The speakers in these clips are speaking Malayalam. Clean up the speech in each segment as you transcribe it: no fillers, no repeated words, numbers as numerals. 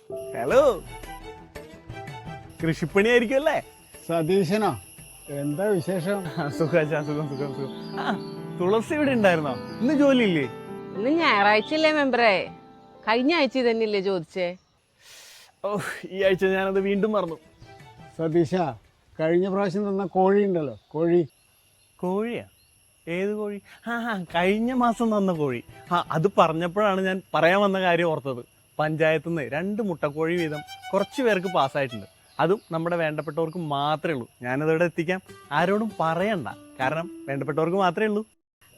ഹലോ, കൃഷിപ്പണി ആയിരിക്കും അല്ലേ? സതീശനോ? എന്താ വിശേഷം? സുഖം. ആ, തുളസി ഇവിടെ ഉണ്ടായിരുന്നോ? ഇന്ന് ജോലി ഇല്ലേ? ഇന്ന് ഞായറാഴ്ചയല്ലേ മെമ്പറേ? കഴിഞ്ഞ ആഴ്ച തന്നെയല്ലേ ചോദിച്ചേ? ഓ, ഈ ആഴ്ച ഞാനത് വീണ്ടും മറന്നു. സതീശ, കഴിഞ്ഞ പ്രാവശ്യം തന്ന കോഴി ഉണ്ടല്ലോ, കോഴി. കോഴിയാ? ഏത് കോഴി? കഴിഞ്ഞ മാസം തന്ന കോഴി. അത് പറഞ്ഞപ്പോഴാണ് ഞാൻ പറയാൻ വന്ന കാര്യം ഓർത്തത്. പഞ്ചായത്തിൽ നിന്ന് 2 മുട്ടക്കോഴി വീതം കുറച്ച് പേർക്ക് പാസ്സായിട്ടുണ്ട്. അതും നമ്മുടെ വേണ്ടപ്പെട്ടവർക്ക് മാത്രമേ ഉള്ളൂ. ഞാനതവിടെ എത്തിക്കാം, ആരോടും പറയണ്ട. കാരണം വേണ്ടപ്പെട്ടവർക്ക് മാത്രമേ ഉള്ളൂ.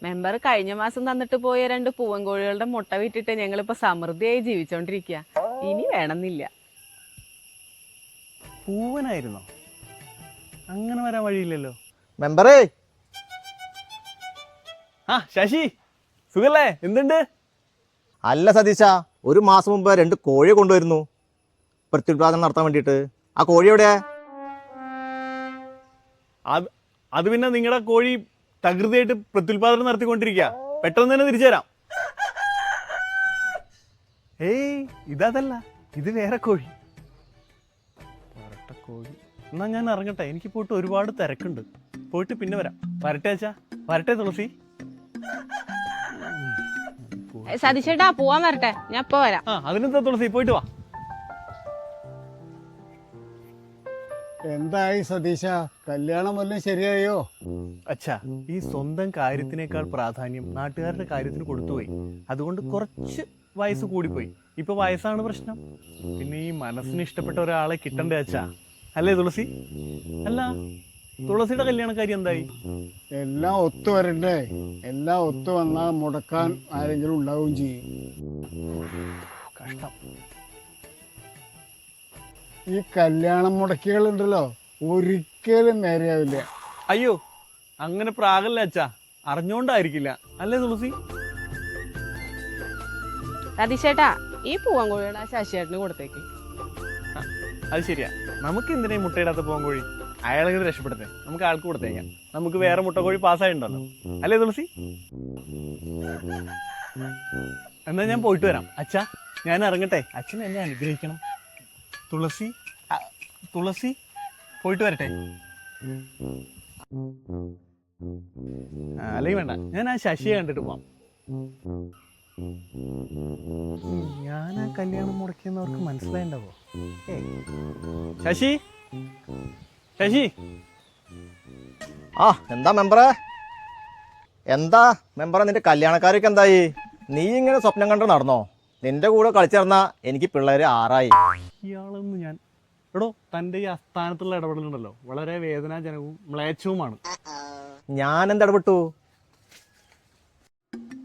മെമ്പർ കഴിഞ്ഞ മാസം തന്നിട്ട് പോയ 2 പൂവൻ കോഴികളുടെ മുട്ട വിറ്റിട്ട് ഞങ്ങളിപ്പോ സമൃദ്ധിയായി ജീവിച്ചോണ്ടിരിക്കുക. ഇനി വേണമെന്നില്ല. പൂവനായിരുന്നോ? അങ്ങനെ വരാൻ വഴിയില്ലല്ലോ. മെമ്പറേ, ശശി സുഖല്ലേ? എന്തുണ്ട്? അല്ല സതീശ, 1 മാസം മുമ്പ് 2 കോഴിയെ കൊണ്ടുവരുന്നു പ്രത്യുത്പാദനം നടത്താൻ വേണ്ടിയിട്ട്. ആ കോഴി എവിടെയാ? അത് പിന്നെ നിങ്ങളുടെ കോഴി തകൃതിയായിട്ട് പ്രത്യുൽപാദനം നടത്തിക്കൊണ്ടിരിക്കുക. പെട്ടെന്ന് തന്നെ തിരിച്ചു തരാം. ഏയ്, ഇതല്ല, ഇത് വേറെ കോഴി. കോഴി. എന്നാ ഞാൻ ഇറങ്ങട്ടെ, എനിക്ക് പോയിട്ട് ഒരുപാട് തിരക്കുണ്ട്. പോയിട്ട് പിന്നെ വരാം. വരട്ടെ അച്ഛാ, വരട്ടെ തുളസി. സതീശേട്ടാ, പോവാൻ വരട്ടെ, ഞാൻ ഇപ്പൊ വരാം. അതിനെന്താ തുളസി, പോയിട്ട് വാ. എന്തായി സതീശ, കല്യാണം വല്ലതും ശരിയായോ? അച്ഛാ, ഈ സ്വന്തം കാര്യത്തിനേക്കാൾ പ്രാധാന്യം നാട്ടുകാരുടെ കാര്യത്തിന് കൊടുത്തുപോയി. അതുകൊണ്ട് കുറച്ച് വയസ്സ് കൂടിപ്പോയി. ഇപ്പൊ വയസ്സാണ് പ്രശ്നം. പിന്നെ ഈ മനസ്സിന് ഇഷ്ടപ്പെട്ട ഒരാളെ കിട്ടണ്ടേ അച്ഛാ? അല്ലേ തുളസി? അല്ല, തുളസിയുടെ കല്യാണക്കാരി എന്തായി? എല്ലാം ഒത്തു വരണ്ടേ? എല്ലാം ഒത്തു വന്നാൽ മുടക്കാൻ ആരെങ്കിലും ഉണ്ടാവുകയും ചെയ്യും. കഷ്ടം. ഈ കല്യാണം മുടക്കികളുണ്ടല്ലോ, ഒരിക്കലും നേരെയാവില്ല. അയ്യോ, അങ്ങനെ പ്രാഗല്ല അച്ഛാ, അറിഞ്ഞോണ്ടായിരിക്കില്ല. അല്ലേ തുളസി? സതീശേട്ടാ, ഈ പൂവൻ കോഴിയുടെ ആ ശശിയേട്ടന് കൊടുത്തേക്ക്. അത് ശരിയാ. നമുക്ക് എന്തിനാ മുട്ടയിടാത്ത പോകാൻ കോഴി? അയാളെങ്കിലും രക്ഷപ്പെടുത്തേ, നമുക്ക് ആൾക്ക് കൊടുത്തേക്കാം. നമുക്ക് വേറെ മുട്ടക്കോഴി പാസ്സായിട്ടുണ്ടല്ലോ. അല്ലേ തുളസി? എന്നാ ഞാൻ പോയിട്ട് വരാം അച്ഛാ. ഞാൻ ഇറങ്ങട്ടെ. അച്ഛൻ എന്നെ അനുഗ്രഹിക്കണം. തുളസി, തുളസി, പോയിട്ട് വരട്ടെ. അല്ലെങ്കിൽ വേണ്ട, ഞാൻ ആ ശശിയെ കണ്ടിട്ട് പോവാം. ഞാൻ ആ കല്യാണം മുടക്കിയെന്നവർക്ക് മനസ്സിലായിണ്ടാവോ? ശശി, ശശി. എന്താ മെമ്പറേ? എന്താ മെമ്പറേ, നിന്റെ കല്യാണക്കാരൊക്കെ എന്തായി? നീ ഇങ്ങനെ സ്വപ്നം കണ്ട് നടന്നോ? നിന്റെ കൂടെ കളിച്ചിറന്ന എനിക്ക് പിള്ളേര് 6 ഇയാളൊന്നും ഞാൻ എടോ, തൻ്റെ ഈ അസ്ഥാനത്തുള്ള ഇടപെടലുണ്ടല്ലോ, വളരെ വേദനാജനകവും മ്ലേച്ഛവുമാണ്. ഞാൻ എന്ത് ഇടപെട്ടു?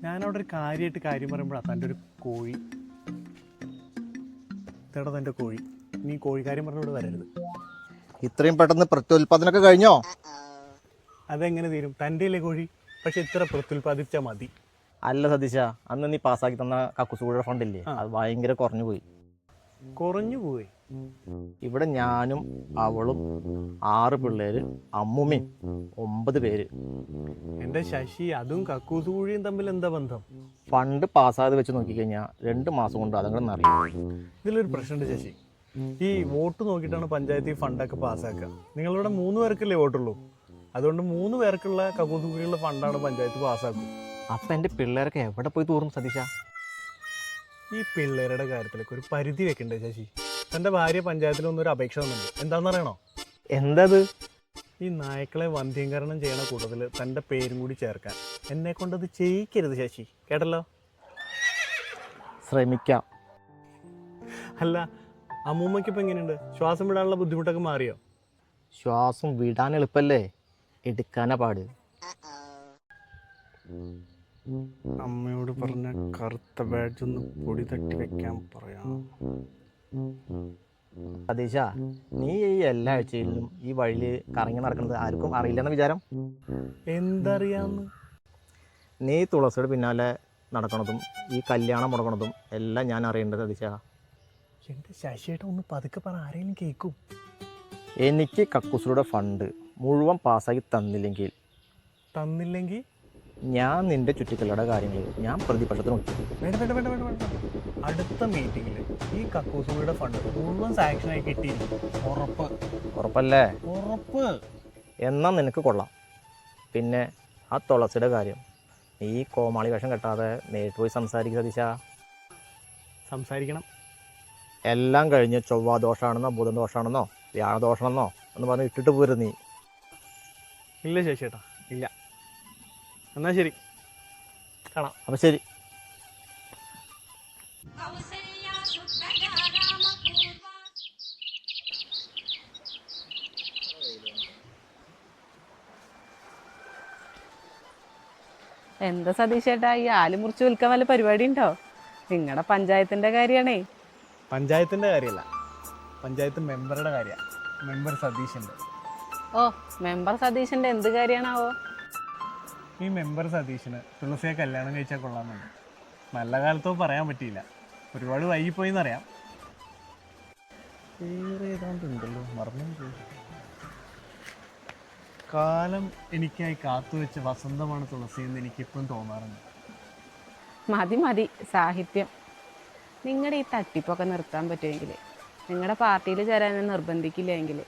ഞാനവിടെ ഒരു കാര്യമായിട്ട് കാര്യം പറയുമ്പോഴാണ് തൻ്റെ ഒരു കോഴി. ഇതേടാ തൻ്റെ കോഴി. നീ കോഴിക്കാര്യം പറഞ്ഞോട് വരരുത്. ഇത്രയും പെട്ടെന്ന് പ്രത്യുൽപാദനമൊക്കെ കഴിഞ്ഞോ? അതെങ്ങനെ തീരും? തൻ്റെ അല്ലേ കോഴി? പക്ഷെ ഇത്ര പ്രത്യുൽപാദിച്ചാൽ മതി. അല്ല സതീശ, അന്ന് നീ പാസ്സാക്കി തന്ന കക്കുസൂഴ ഫണ്ടില്ലേ, അത് ഭയങ്കര കുറഞ്ഞു പോയി. കുറഞ്ഞു പോയി? ഇവിടെ ഞാനും അവളും 6 പിള്ളേര്, അമ്മുമ്മയും 9 പേര്. എൻ്റെ ശശി, അതും കക്കൂസ് കോഴിയും തമ്മിൽ എന്താ ബന്ധം? ഫണ്ട് പാസ്സായത് വെച്ച് നോക്കിക്കഴിഞ്ഞാൽ 2 മാസം കൊണ്ട് അതങ്ങനെ അറിയാം. ഇതിലൊരു പ്രശ്നമുണ്ട് ശശി. ഈ വോട്ട് നോക്കിയിട്ടാണ് പഞ്ചായത്തിൽ ഫണ്ടൊക്കെ പാസ്സാക്കുക. നിങ്ങളിവിടെ 3 പേർക്കല്ലേ വോട്ടുള്ളൂ. അതുകൊണ്ട് 3 പേർക്കുള്ള കക്കൂസ് കോഴിയുള്ള ഫണ്ടാണ് പഞ്ചായത്ത് പാസ്സാക്കുക. അപ്പം എൻ്റെ പിള്ളേരൊക്കെ എവിടെ പോയി തൂറും സതീശ? ഈ പിള്ളേരുടെ കാര്യത്തിലൊക്കെ ഒരു പരിധി വെക്കണ്ടേ ശശി? തൻ്റെ ഭാര്യ പഞ്ചായത്തിലൊന്നൊരു അപേക്ഷ തന്നുണ്ട്. എന്താണെന്നറിയണോ? എന്തത്? ഈ നായ്ക്കളെ വന്ധ്യീകരണം ചെയ്യണ കൂട്ടത്തിൽ തൻ്റെ പേരും കൂടി ചേർക്കാൻ. എന്നെ കൊണ്ടത് ചെയ്യിക്കരുത് ശശി, കേട്ടല്ലോ? ശ്രമിക്കാം. അല്ല, അമ്മൂമ്മയ്ക്ക് ഇപ്പം എങ്ങനെയുണ്ട്? ശ്വാസം വിടാനുള്ള ബുദ്ധിമുട്ടൊക്കെ മാറിയോ? ശ്വാസം വിടാൻ എളുപ്പല്ലേ, എടുക്കാനാ പാട്. അമ്മയോട് പറഞ്ഞ കറുത്ത ബാഡ്ജ് ഒന്ന് പൊടി തട്ടി വെക്കാൻ പറയാം. സതീശ, നീ ഈ എല്ലാ ആഴ്ചയിലും ഈ വഴിയിൽ കറങ്ങി നടക്കുന്നത് ആർക്കും അറിയില്ലെന്ന വിചാരം? എന്തറിയാന്ന്? നീ തുളസിയുടെ പിന്നാലെ നടക്കണതും ഈ കല്യാണം മുടക്കണതും എല്ലാം ഞാൻ അറിയേണ്ടത് സതീശ. എൻ്റെ ശശിയേട്ട ഒന്ന് പതുക്കെ പറ, ആരെങ്കിലും കേൾക്കും. എനിക്ക് കക്കൂസിലൂടെ ഫണ്ട് മുഴുവൻ പാസ്സാക്കി തന്നില്ലെങ്കിൽ ഞാൻ നിന്റെ ചുറ്റിക്കലയുടെ കാര്യങ്ങൾ ഞാൻ പ്രതിപക്ഷത്തിന് വിളിച്ചു. വേണ്ട വേണ്ട വേണ്ട വേണ്ട വേണ്ട. അടുത്ത മീറ്റിങ്ങിൽ ഈ കക്കൂസുകളുടെ ഫണ്ട് മുഴുവൻ സാങ്ഷനായി കിട്ടിയിരിക്കും. ഉറപ്പ്. ഉറപ്പല്ലേ? ഉറപ്പ്. എന്നാൽ നിനക്ക് കൊള്ളാം. പിന്നെ ആ തുളസിയുടെ കാര്യം നീ കോമാളി വേഷം കെട്ടാതെ നേരിട്ട് പോയി സംസാരിക്കുക സതീശ. സംസാരിക്കണം. എല്ലാം കഴിഞ്ഞ് ചൊവ്വ ദോഷമാണെന്നോ ബുധൻ ദോഷമാണെന്നോ വ്യാഴദോഷമാണെന്നോ എന്ന് പറഞ്ഞ് ഇട്ടിട്ട് പോരുത് നീ. ഇല്ല ശശിയേട്ടാ, ഇല്ല. എന്നാൽ ശരി, കാണാം. അപ്പം ശരി. എന്താ സതീശേട്ടാ ഈ ആല് മുറിച്ച് വിൽക്കാൻ വല്ല പരിപാടി ഉണ്ടോ? നിങ്ങളുടെ പഞ്ചായത്തിന്റെ കാര്യമാണേ. പഞ്ചായത്തിൻ്റെ കാര്യമല്ല, പഞ്ചായത്ത് മെമ്പറുടെ കാര്യമാണ്. മെമ്പർ സതീശൻ്റെ. ഓ, മെമ്പർ സതീശന്റെ എന്ത് കാര്യമാണാവോ? ഈ മെമ്പർ സതീശന് തുളസിയെ കല്യാണം കഴിച്ചാൽ കൊള്ളാമെന്നുണ്ട്. നല്ല കാലത്തോ പറയാൻ പറ്റിയില്ല, ഒരുപാട് വൈകിപ്പോയി എന്നറിയാം. വേറെ ഏതാണ്ടുണ്ടല്ലോ, മറന്നു. കാലം എനിക്കായി കാത്തുവെച്ച വസന്തമാണ് തുളസി എന്ന് എനിക്കിപ്പം തോന്നാറുണ്ട്. മതി മതി സാഹിത്യം. നിങ്ങളുടെ ഈ തട്ടിപ്പൊക്കെ നിർത്താൻ പറ്റുമെങ്കിൽ, നിങ്ങളുടെ പാർട്ടിയിൽ ചേരാൻ നിർബന്ധിക്കില്ലെങ്കിൽ,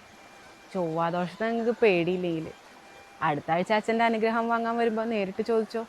ചൊവ്വാദോഷത്തെ നിങ്ങൾക്ക് പേടിയില്ലെങ്കിൽ, അടുത്ത ആഴ്ച അച്ഛൻ്റെ അനുഗ്രഹം വാങ്ങാൻ വരുമ്പോൾ നേരിട്ട് ചോദിച്ചോ.